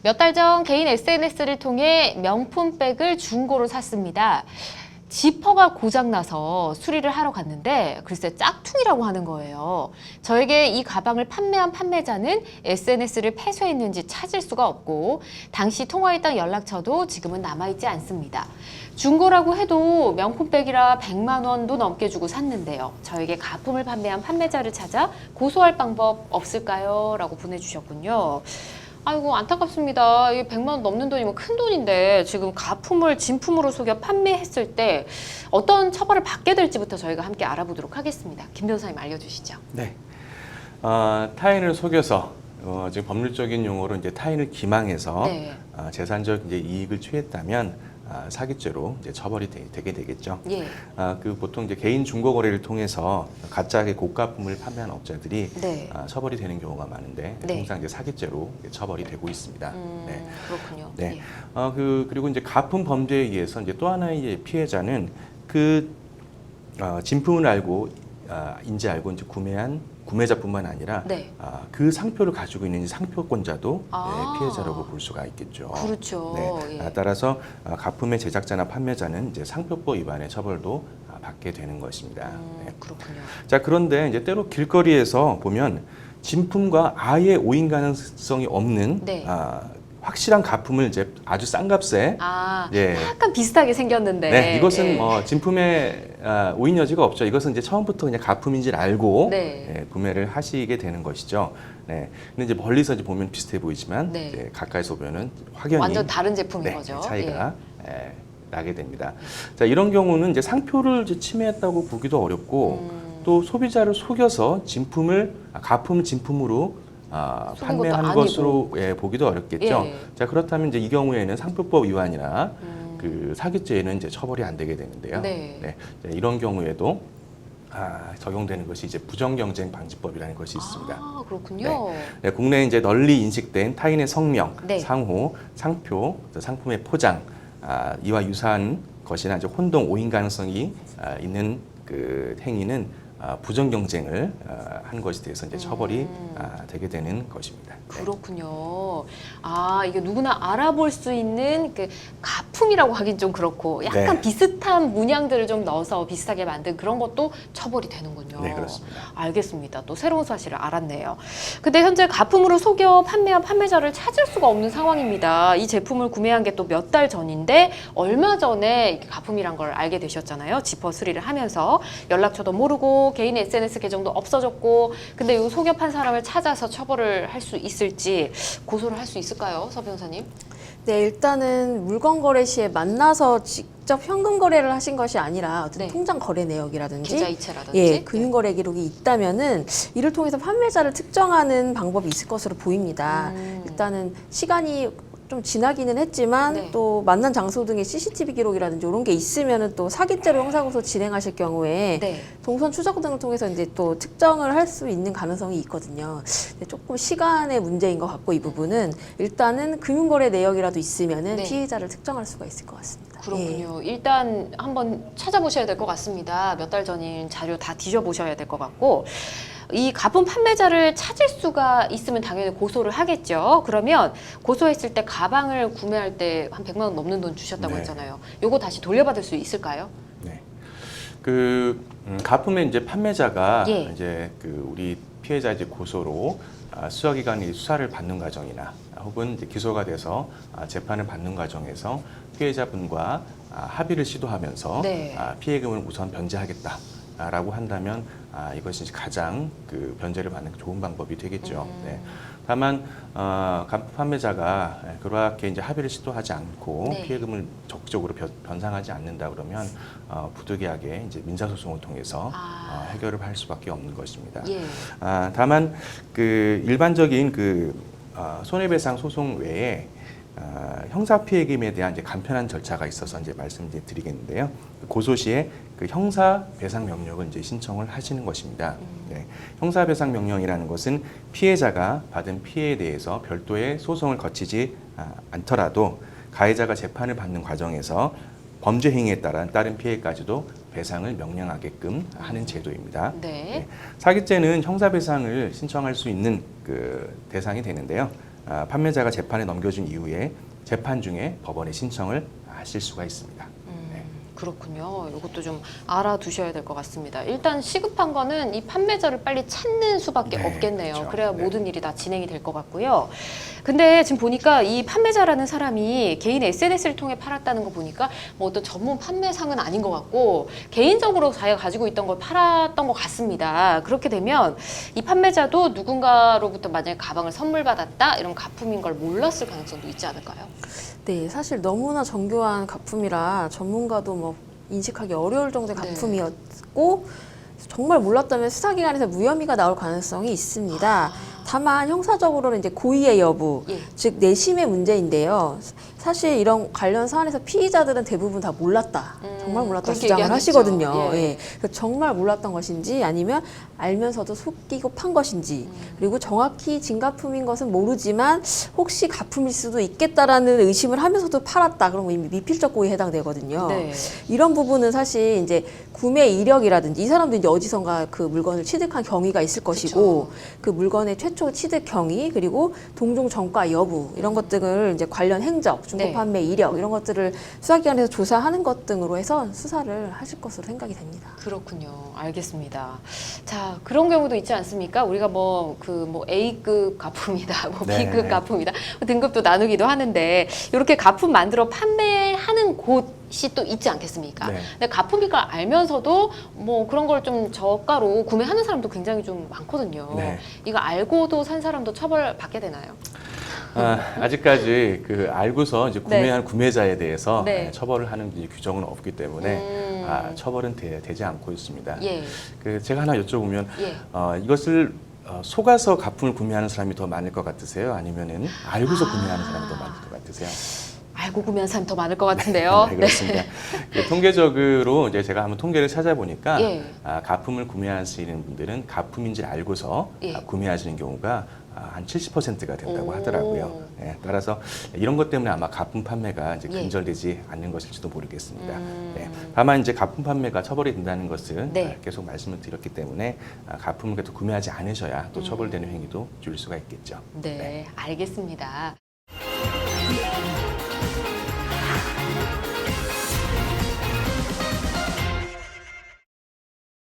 몇 달 전 개인 SNS를 통해 명품백을 중고로 샀습니다. 지퍼가 고장나서 수리를 하러 갔는데 글쎄 짝퉁이라고 하는 거예요. 저에게 이 가방을 판매한 판매자는 SNS를 폐쇄했는지 찾을 수가 없고 당시 통화했던 연락처도 지금은 남아있지 않습니다. 중고라고 해도 명품백이라 100만 원도 넘게 주고 샀는데요. 저에게 가품을 판매한 판매자를 찾아 고소할 방법 없을까요? 라고 보내주셨군요. 아이고 안타깝습니다. 이게 100만 원 넘는 돈이면 큰 돈인데 지금 가품을 진품으로 속여 판매했을 때 어떤 처벌을 받게 될지부터 저희가 함께 알아보도록 하겠습니다. 김 변호사님 알려주시죠. 네. 타인을 속여서 지금 법률적인 용어로 이제 타인을 기망해서 네. 재산적 이제 이익을 취했다면 사기죄로 이제 처벌이 되게 되겠죠. 예. 그 보통 이제 개인 중고 거래를 통해서 가짜의 고가품을 판매한 업자들이 네. 처벌이 되는 경우가 많은데 네. 통상 이제 사기죄로 처벌이 되고 있습니다. 네. 그렇군요. 네. 예. 그리고 이제 가품 범죄에 의해서 이제 또 하나의 피해자는 그 진품을 알고 인지 알고 이제 구매한 구매자뿐만 아니라 네. 그 상표를 가지고 있는 상표권자도 아. 피해자라고 볼 수가 있겠죠. 그렇죠. 네. 예. 따라서 가품의 제작자나 판매자는 이제 상표법 위반의 처벌도 받게 되는 것입니다. 네. 그렇군요. 자, 그런데 이제 때로 길거리에서 보면 진품과 아예 오인 가능성이 없는 네. 확실한 가품을 이제 아주 싼 값에 예. 약간 비슷하게 생겼는데. 네, 이것은 예. 진품의 오인 여지가 없죠. 이것은 이제 처음부터 그냥 가품인지를 알고 네. 구매를 하시게 되는 것이죠. 네. 근데 이제 멀리서 이제 보면 비슷해 보이지만 네. 이제 가까이서 보면은 확연히 완전 다른 제품인 네, 거죠. 차이가 나게 됩니다. 자, 이런 경우는 이제 상표를 이제 침해했다고 보기도 어렵고 또 소비자를 속여서 가품 진품으로 판매한 것으로 보기도 어렵겠죠. 예. 자, 그렇다면 이제 이 경우에는 상표법 위반이나 그 사기죄에는 이제 처벌이 안 되게 되는데요. 네. 네, 이런 경우에도 적용되는 것이 이제 부정경쟁 방지법이라는 것이 있습니다. 아, 그렇군요. 네, 국내에 이제 널리 인식된 타인의 성명, 네. 상호, 상표, 상품의 포장, 이와 유사한 것이나 이제 혼동, 오인 가능성이 있는 그 행위는 부정 경쟁을 한 것에 대해서 이제 처벌이 되게 되는 것입니다. 네. 그렇군요. 이게 누구나 알아볼 수 있는 그 가품이라고 하긴 좀 그렇고 약간 네. 비슷한 문양들을 좀 넣어서 비슷하게 만든 그런 것도 처벌이 되는군요. 네, 그렇습니다. 알겠습니다. 또 새로운 사실을 알았네요. 근데 현재 가품으로 속여 판매한 판매자를 찾을 수가 없는 상황입니다. 이 제품을 구매한 게 또 몇 달 전인데 얼마 전에 이렇게 가품이란 걸 알게 되셨잖아요. 지퍼 수리를 하면서 연락처도 모르고 개인 SNS 계정도 없어졌고 근데 이 속여 판 사람을 찾아서 처벌을 할 수 있을지 고소를 할 수 있을까요? 서 변호사님? 네, 일단은 물건 거래 시에 만나서 직접 현금 거래를 하신 것이 아니라 어떤 네. 통장 거래 내역이라든지 계좌이체라든지 예, 금융 거래 기록이 있다면은 이를 통해서 판매자를 특정하는 방법이 있을 것으로 보입니다. 일단은 시간이 좀 지나기는 했지만 네. 또 만난 장소 등의 CCTV 기록이라든지 이런 게 있으면은 또 사기죄로 형사고소 진행하실 경우에 네. 동선 추적 등을 통해서 이제 또 특정을 할 수 있는 가능성이 있거든요. 근데 조금 시간의 문제인 것 같고 이 부분은 일단은 금융거래 내역이라도 있으면은 네. 피해자를 특정할 수가 있을 것 같습니다. 그렇군요. 일단 한번 찾아보셔야 될 것 같습니다. 몇 달 전인 자료 다 뒤져보셔야 될 것 같고 이 가품 판매자를 찾을 수가 있으면 당연히 고소를 하겠죠. 그러면 고소했을 때 가방을 구매할 때 한 100만 원 넘는 돈 주셨다고 네. 했잖아요. 요거 다시 돌려받을 수 있을까요? 네. 가품의 이제 판매자가 예. 이제 우리 피해자 이제 고소로 수사기관이 수사를 받는 과정이나 혹은 이제 기소가 돼서 재판을 받는 과정에서 피해자분과 합의를 시도하면서 네. 피해금을 우선 변제하겠다라고 한다면 이것이 이제 가장 변제를 받는 좋은 방법이 되겠죠. 네. 다만 가품 판매자가 그렇게 이제 합의를 시도하지 않고 네. 피해금을 적극적으로 변상하지 않는다 그러면 부득이하게 이제 민사소송을 통해서 해결을 할 수밖에 없는 것입니다. 예. 다만 일반적인 손해배상 소송 외에 형사피해금에 대한 이제 간편한 절차가 있어서 이제 말씀드리겠는데요. 고소 시에 형사배상 명령을 이제 신청을 하시는 것입니다. 네. 형사배상 명령이라는 것은 피해자가 받은 피해에 대해서 별도의 소송을 거치지 않더라도 가해자가 재판을 받는 과정에서 범죄 행위에 따른 피해까지도 배상을 명령하게끔 하는 제도입니다. 네. 사기죄는 형사배상을 신청할 수 있는 대상이 되는데요. 판매자가 재판에 넘겨준 이후에 재판 중에 법원에 신청을 하실 수가 있습니다. 그렇군요. 이것도 좀 알아두셔야 될 것 같습니다. 일단 시급한 거는 이 판매자를 빨리 찾는 수밖에 네, 없겠네요. 그렇죠. 그래야 네. 모든 일이 다 진행이 될 것 같고요. 근데 지금 보니까 이 판매자라는 사람이 개인 SNS를 통해 팔았다는 거 보니까 뭐 어떤 전문 판매상은 아닌 것 같고 개인적으로 자기가 가지고 있던 걸 팔았던 것 같습니다. 그렇게 되면 이 판매자도 누군가로부터 만약에 가방을 선물 받았다 이런 가품인 걸 몰랐을 가능성도 있지 않을까요? 네, 사실 너무나 정교한 가품이라 전문가도 뭐 인식하기 어려울 정도의 네. 가품이었고 정말 몰랐다면 수사기관에서 무혐의가 나올 가능성이 있습니다. 다만 형사적으로는 이제 고의의 여부, 예. 즉 내심의 문제인데요. 사실 이런 관련 사안에서 피의자들은 대부분 다 몰랐다, 정말 몰랐다 그렇게 주장을 얘기하겠죠. 하시거든요. 예. 예. 그래서 정말 몰랐던 것인지 아니면 알면서도 속이고 판 것인지, 그리고 정확히 진가품인 것은 모르지만 혹시 가품일 수도 있겠다라는 의심을 하면서도 팔았다, 그런 거 이미 미필적 고의에 해당되거든요. 네. 이런 부분은 사실 이제 구매 이력이라든지 이 사람도 이제 어디선가 그 물건을 취득한 경위가 있을 것이고 그 물건의 최초 취득 경위 그리고 동종 정가 여부 이런 것들을 이제 관련 행적, 중고 네. 판매 이력 이런 것들을 수사기관에서 조사하는 것 등으로 해서 수사를 하실 것으로 생각이 됩니다. 그렇군요. 알겠습니다. 자, 그런 경우도 있지 않습니까? 우리가 뭐 A급 가품이다, 뭐 네. B급 가품이다, 등급도 나누기도 하는데 이렇게 가품 만들어 판매하는 곳이 또 있지 않겠습니까? 네. 근데 가품인 걸 알면서도 뭐 그런 걸 좀 저가로 구매하는 사람도 굉장히 좀 많거든요. 네. 이거 알고도 산 사람도 처벌받게 되나요? 아직까지 그 알고서 이제 구매한 구매자에 대해서 네. 처벌을 하는 이제 규정은 없기 때문에 처벌은 되지 않고 있습니다. 예. 그 제가 하나 여쭤보면 예. 이것을 속아서 가품을 구매하는 사람이 더 많을 것 같으세요? 아니면은 알고서 구매하는 사람이 더 많을 것 같으세요? 알고 구매한 사람이 더 많을 것 같은데요. 네, 그렇습니다. 그 통계적으로 이제 제가 한번 통계를 찾아보니까 예. 가품을 구매하시는 분들은 가품인지 알고서 예. 구매하시는 경우가 한 70%가 된다고 오. 하더라고요. 예, 따라서 이런 것 때문에 아마 가품 판매가 이제 예. 근절되지 않는 것일지도 모르겠습니다. 예, 다만 이제 가품 판매가 처벌이 된다는 것은 네. 계속 말씀을 드렸기 때문에 가품을 그래도 구매하지 않으셔야 또 처벌되는 행위도 줄 수가 있겠죠. 네, 알겠습니다.